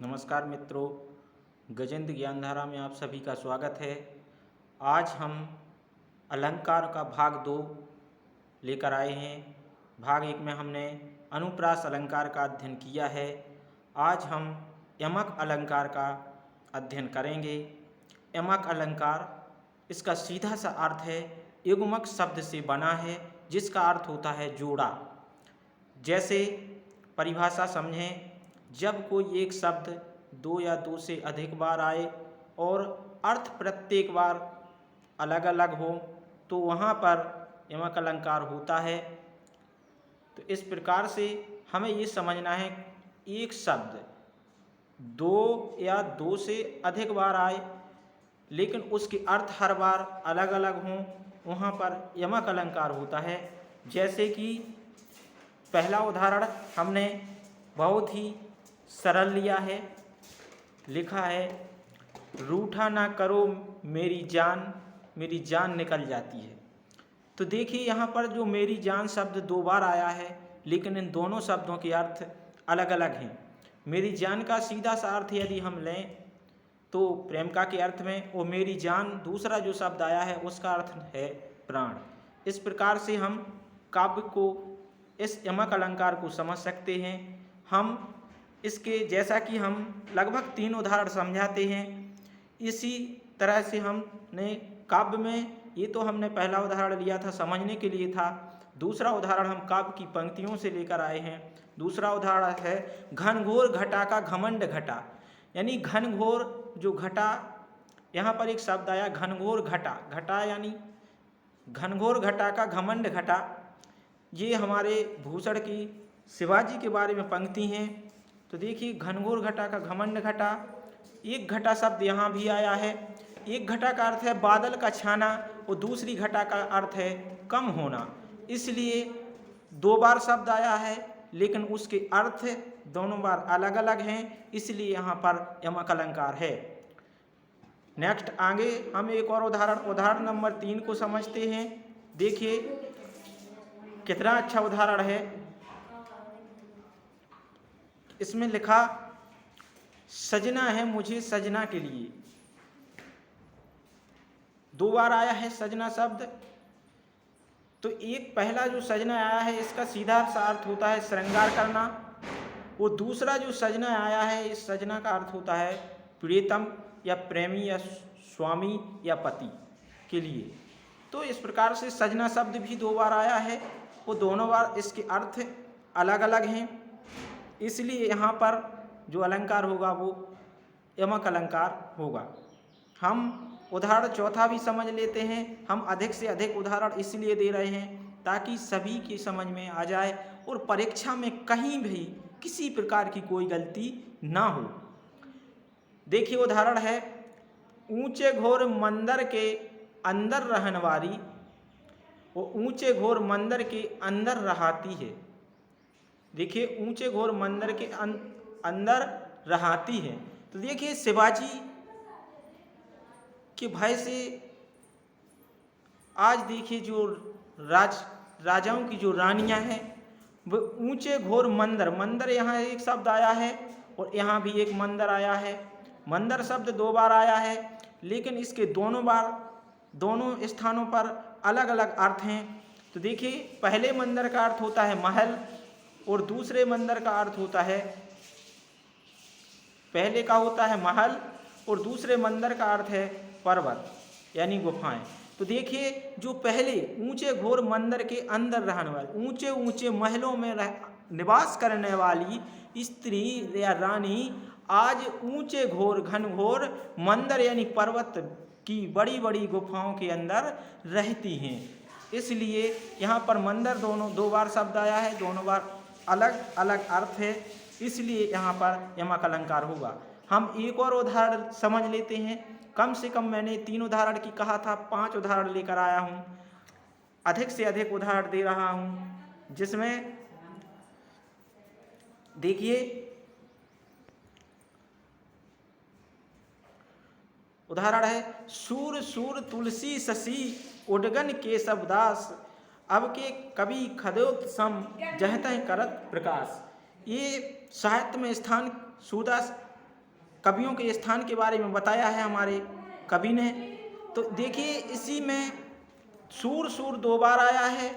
नमस्कार मित्रों, गजेंद्र ज्ञानधारा में आप सभी का स्वागत है। आज हम अलंकार का भाग 2 लेकर आए हैं। भाग 1 में हमने अनुप्रास अलंकार का अध्ययन किया है। आज हम यमक अलंकार का अध्ययन करेंगे। यमक अलंकार, इसका सीधा सा अर्थ है, युग्मक शब्द से बना है जिसका अर्थ होता है जोड़ा। जैसे परिभाषा समझें, जब कोई एक शब्द 2 या 2 से अधिक बार आए और अर्थ प्रत्येक बार अलग अलग हो तो वहाँ पर यमक अलंकार होता है। तो इस प्रकार से हमें ये समझना है, एक शब्द 2 या 2 से अधिक बार आए लेकिन उसके अर्थ हर बार अलग अलग हों, वहाँ पर यमक अलंकार होता है। जैसे कि पहला उदाहरण हमने बहुत ही सरल लिया है, लिखा है, रूठा ना करो मेरी जान निकल जाती है। तो देखिए यहाँ पर जो मेरी जान शब्द 2 बार आया है लेकिन इन दोनों शब्दों के अर्थ अलग अलग हैं। मेरी जान का सीधा सा अर्थ यदि हम लें तो प्रेमिका के अर्थ में, और मेरी जान दूसरा जो शब्द आया है उसका अर्थ है प्राण। इस प्रकार से हम काव्य को, इस यमक अलंकार को समझ सकते हैं। हम इसके जैसा कि हम लगभग 3 उदाहरण समझाते हैं, इसी तरह से हमने काव्य में, ये तो हमने पहला उदाहरण लिया था समझने के लिए था, दूसरा उदाहरण हम काव्य की पंक्तियों से लेकर आए हैं। दूसरा उदाहरण है घनघोर घटा का घमंड घटा, यानी घनघोर जो घटा, यहाँ पर एक शब्द आया घनघोर घटा, घटा यानी घनघोर घटा का घमंड घटा। ये हमारे भूषण की शिवाजी के बारे में पंक्ति हैं। तो देखिए घनघोर घटा का घमंड घटा, एक घटा शब्द यहाँ भी आया है। एक घटा का अर्थ है बादल का छाना और दूसरी घटा का अर्थ है कम होना, इसलिए 2 बार शब्द आया है लेकिन उसके अर्थ दोनों बार अलग अलग हैं, इसलिए यहाँ पर यमक अलंकार है। नेक्स्ट आगे हम एक और उदाहरण नंबर 3 को समझते हैं। देखिए कितना अच्छा उदाहरण है। इसमें लिखा, सजना है मुझे सजना के लिए। 2 बार आया है सजना शब्द। तो एक पहला जो सजना आया है इसका सीधा सा अर्थ होता है श्रृंगार करना, वो दूसरा जो सजना आया है इस सजना का अर्थ होता है प्रियतम या प्रेमी या स्वामी या पति के लिए। तो इस प्रकार से सजना शब्द भी 2 बार आया है, वो दोनों बार इसके अर्थ अलग अलग हैं, इसलिए यहाँ पर जो अलंकार होगा वो यमक अलंकार होगा। हम उदाहरण चौथा भी समझ लेते हैं। हम अधिक से अधिक उदाहरण इसलिए दे रहे हैं ताकि सभी की समझ में आ जाए और परीक्षा में कहीं भी किसी प्रकार की कोई गलती ना हो। देखिए उदाहरण है, ऊंचे घोर मंदिर के अंदर रहने वाली, वो ऊंचे घोर मंदिर के अंदर रहाती है। देखिए ऊंचे घोर मंदिर के अंदर रहाती है। तो देखिए शिवाजी के भय से आज देखिए जो राजाओं की जो रानियां हैं वो ऊंचे घोर मंदिर, यहाँ एक शब्द आया है और यहाँ भी एक मंदिर आया है। मंदिर शब्द 2 बार आया है लेकिन इसके दोनों स्थानों पर अलग अलग अर्थ हैं। तो देखिए पहले मंदिर का अर्थ होता है महल और दूसरे मंदिर का अर्थ होता है, पहले का होता है महल और दूसरे मंदिर का अर्थ है पर्वत यानी गुफाएं। तो देखिए जो पहले ऊंचे घोर मंदिर के अंदर रहने वाली, ऊंचे ऊंचे महलों में निवास करने वाली स्त्री या रानी आज ऊंचे घोर घनघोर मंदिर यानी पर्वत की बड़ी बड़ी गुफाओं के अंदर रहती हैं। इसलिए यहाँ पर मंदिर 2 बार शब्द आया है, दोनों बार अलग अलग अर्थ है, इसलिए यहाँ पर यमक अलंकार होगा। हम एक और उदाहरण समझ लेते हैं। कम से कम मैंने 3 उदाहरण की कहा था, 5 उदाहरण लेकर आया हूँ, अधिक से अधिक उदाहरण दे रहा हूँ, जिसमें देखिए उदाहरण है, सूर सूर तुलसी शशि उडगन केशव दास, अब के कवि खदोत सम जहत करत प्रकाश। ये साहित्य में स्थान सूरदास कवियों के स्थान के बारे में बताया है हमारे कवि ने। तो देखिए इसी में सूर सूर 2 बार आया है।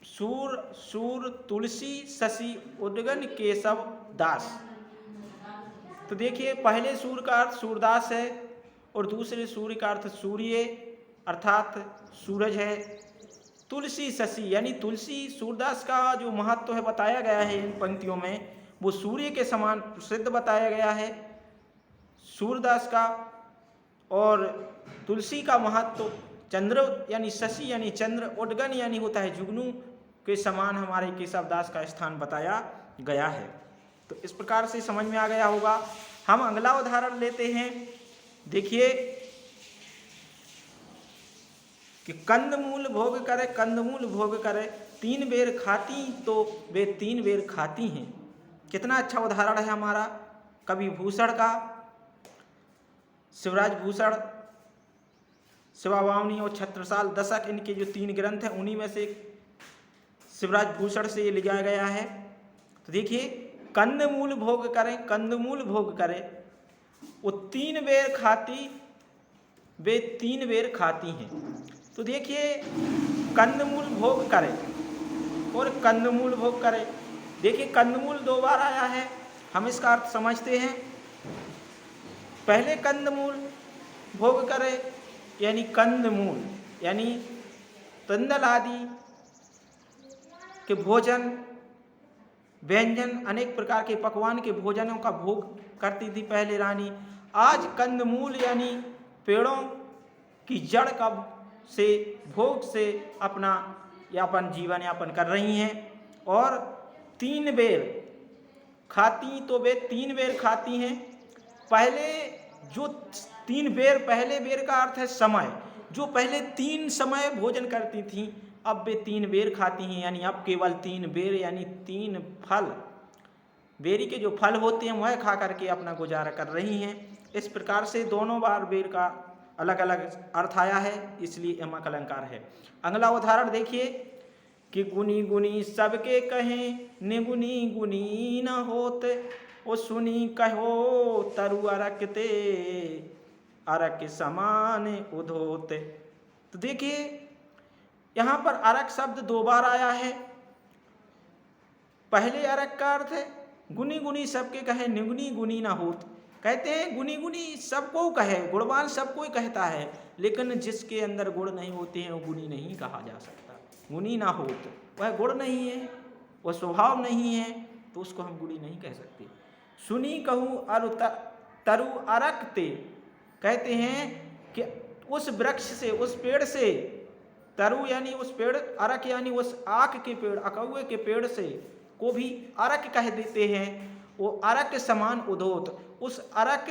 सूर सूर तुलसी शशि उद्गन केशव दास। तो देखिए पहले सूर का अर्थ सूरदास है और दूसरे सूर्य का अर्थ सूर्य अर्थात सूरज है। तुलसी शशि यानी तुलसी सूरदास का जो महत्व है बताया गया है इन पंक्तियों में, वो सूर्य के समान प्रसिद्ध बताया गया है सूरदास का। और तुलसी का महत्व चंद्र यानी शशि यानी चंद्र, उद्गन यानी होता है जुगनू के समान हमारे केशवदास का स्थान बताया गया है। तो इस प्रकार से समझ में आ गया होगा। हम अगला उदाहरण लेते हैं। देखिए कि कंदमूल भोग करे, कंदमूल भोग करे, 3 बेर खाती तो वे 3 बेर खाती हैं। कितना अच्छा उदाहरण है हमारा कवि भूषण का। शिवराज भूषण शिवावामनी और छत्रसाल दशक इनके जो 3 ग्रंथ हैं उन्हीं में से शिवराज भूषण से ये लिया गया है। तो देखिए कंदमूल भोग करें, कंदमूल भोग करे, वो 3 बेर खाती वे 3 बेर खाती हैं। तो देखिए कंदमूल भोग करे और कंदमूल भोग करे। देखिए कंदमूल 2 बार आया है, हम इसका अर्थ समझते हैं। पहले कंदमूल भोग करे यानी कंदमूल यानी तंदल आदि के भोजन व्यंजन, अनेक प्रकार के पकवान के भोजनों का भोग करती थी पहले रानी। आज कंदमूल यानी पेड़ों की जड़ का से भोग से अपना यापन जीवन यापन कर रही हैं। और 3 बेर खाती तो वे 3 बेर खाती हैं। पहले जो 3 बेर, पहले बेर का अर्थ है समय, जो पहले 3 समय भोजन करती थीं अब वे 3 बेर खाती हैं, यानी अब केवल 3 बेर यानी 3 फल, बेरी के जो फल होते हैं वह खा करके अपना गुजारा कर रही हैं। इस प्रकार से दोनों बार बेर का अलग अलग अर्थ आया है, इसलिए यमक अलंकार है। अगला उदाहरण देखिए कि गुनी गुनी सबके कहें निगुनी गुनी न होते, ओ सुनी कहो तरु अरकते अरक समान उधोते। तो देखिए यहाँ पर अरक शब्द 2 बार आया है। पहले अरक का अर्थ है गुनी गुनी सबके कहे निगुनी गुनी ना होत। कहते हैं गुनी गुनी सबको कहे, गुणवान सबको ही कहता है, लेकिन जिसके अंदर गुण नहीं होते हैं वो गुनी नहीं कहा जा सकता। गुनी ना होत, वह गुण नहीं है, वह स्वभाव नहीं है, तो उसको हम गुणी नहीं कह सकते। सुनी कहूँ अरु तरु अरकते, कहते हैं कि उस वृक्ष से, उस पेड़ से, तरु यानी उस पेड़, अरक यानी उस आक के पेड़, अकौए के पेड़ से को भी अरक कह देते हैं। वो अरक समान उदोत, उस अरक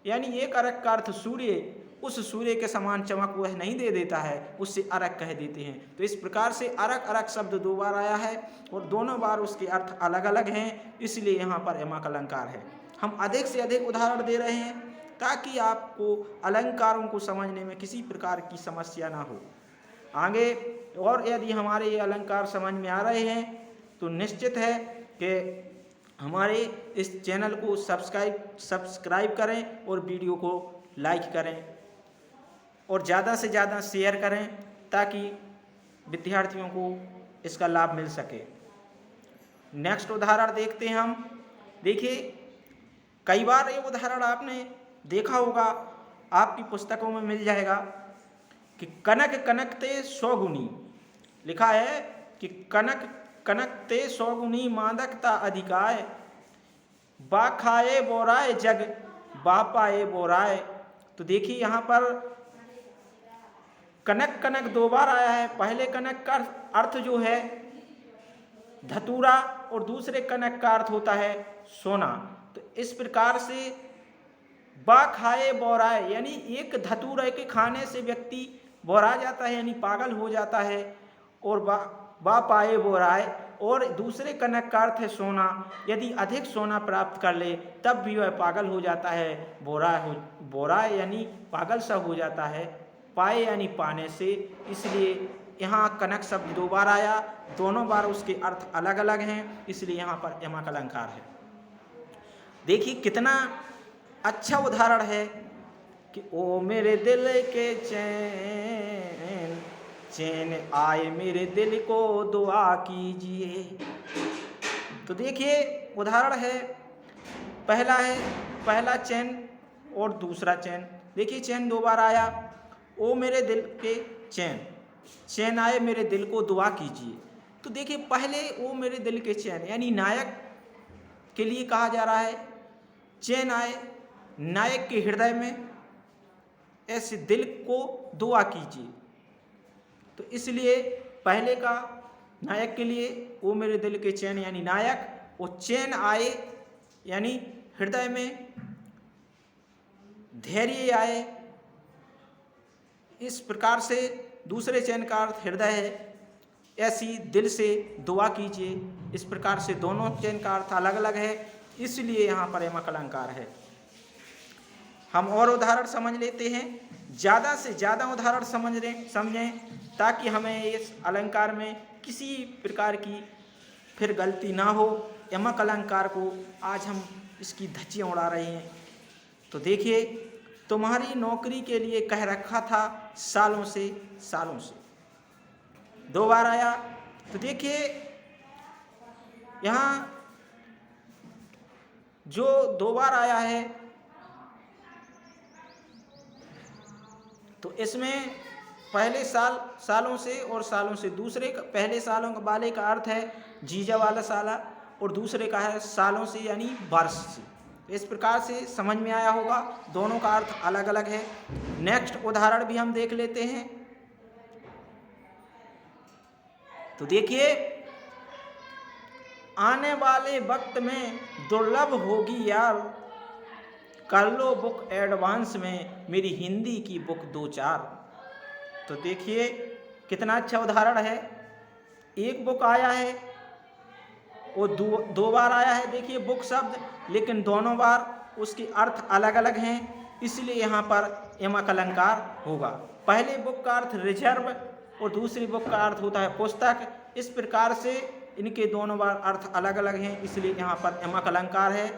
यानी एक अरक का अर्थ सूर्य, उस सूर्य के समान चमक वह नहीं दे देता है, उससे अरक कह देते हैं। तो इस प्रकार से अरक अरक शब्द 2 बार आया है और दोनों बार उसके अर्थ अलग अलग हैं, इसलिए यहाँ पर यमक अलंकार है। हम अधिक से अधिक उदाहरण दे रहे हैं ताकि आपको अलंकारों को समझने में किसी प्रकार की समस्या ना हो आगे। और यदि हमारे ये अलंकार समझ में आ रहे हैं तो निश्चित है कि हमारे इस चैनल को सब्सक्राइब करें और वीडियो को लाइक करें और ज़्यादा से ज़्यादा शेयर करें ताकि विद्यार्थियों को इसका लाभ मिल सके। नेक्स्ट उदाहरण देखते हैं हम। देखिए कई बार ये उदाहरण आपने देखा होगा, आपकी पुस्तकों में मिल जाएगा कि कनक कनकते 100 गुनी, लिखा है कि कनक कनकते 100 गुनी मादकता अधिकाय, बा खाए बोराए जग बा पाए बोराए। तो देखिए यहाँ पर कनक कनक 2 बार आया है। पहले कनक का अर्थ जो है धतूरा और दूसरे कनक का अर्थ होता है सोना। तो इस प्रकार से बा खाए बोराए यानी एक धतूरे के खाने से व्यक्ति बोरा जाता है यानी पागल हो जाता है, और बा पाए बोराए, और दूसरे कनक का अर्थ है सोना। यदि अधिक सोना प्राप्त कर ले तब भी वह पागल हो जाता है, बोरा यानी पागल सा हो जाता है, पाए यानी पाने से। इसलिए यहाँ कनक शब्द 2 बार आया, दोनों बार उसके अर्थ अलग अलग हैं, इसलिए यहाँ पर यमक अलंकार है। देखिए कितना अच्छा उदाहरण है कि ओ मेरे दिल के चैन, चैन आए मेरे दिल को दुआ कीजिए। तो देखिए उदाहरण है, पहला चैन और दूसरा चैन। देखिए चैन 2 बार आया, ओ मेरे दिल के चैन, चैन आए मेरे दिल को दुआ कीजिए। तो देखिए पहले ओ मेरे दिल के चैन यानी नायक के लिए कहा जा रहा है, चैन आए नायक के हृदय में, ऐसे दिल को दुआ कीजिए। तो इसलिए पहले का नायक के लिए ओ मेरे दिल के चैन यानी नायक, वो चैन आए यानी हृदय में धैर्य आए। इस प्रकार से दूसरे चैन का अर्थ हृदय है, ऐसी दिल से दुआ कीजिए। इस प्रकार से दोनों चैन का अर्थ अलग अलग है, इसलिए यहाँ पर यमक अलंकार है। हम और उदाहरण समझ लेते हैं, ज़्यादा से ज़्यादा उदाहरण समझें ताकि हमें इस अलंकार में किसी प्रकार की फिर गलती ना हो। यमक अलंकार को आज हम इसकी धज्जियाँ उड़ा रहे हैं। तो देखिए, तुम्हारी नौकरी के लिए कह रखा था सालों से, 2 बार आया। तो देखिए यहाँ जो 2 बार आया है, तो इसमें पहले सालों से और सालों से, दूसरे पहले सालों वाले का अर्थ है जीजा वाला साला, और दूसरे का है सालों से यानी वर्ष से। इस प्रकार से समझ में आया होगा, दोनों का अर्थ अलग अलग है। नेक्स्ट उदाहरण भी हम देख लेते हैं। तो देखिए, आने वाले वक्त में दुर्लभ होगी यार, कर लो बुक एडवांस में मेरी हिंदी की बुक 2-4। तो देखिए कितना अच्छा उदाहरण है। एक बुक आया है, वो 2 बार आया है। देखिए बुक शब्द, लेकिन दोनों बार उसके अर्थ अलग अलग हैं, इसलिए यहाँ पर यमक अलंकार होगा। पहले बुक का अर्थ रिजर्व और दूसरी बुक का अर्थ होता है पुस्तक। इस प्रकार से इनके दोनों बार अर्थ अलग अलग हैं, इसलिए यहाँ पर यमक अलंकार है।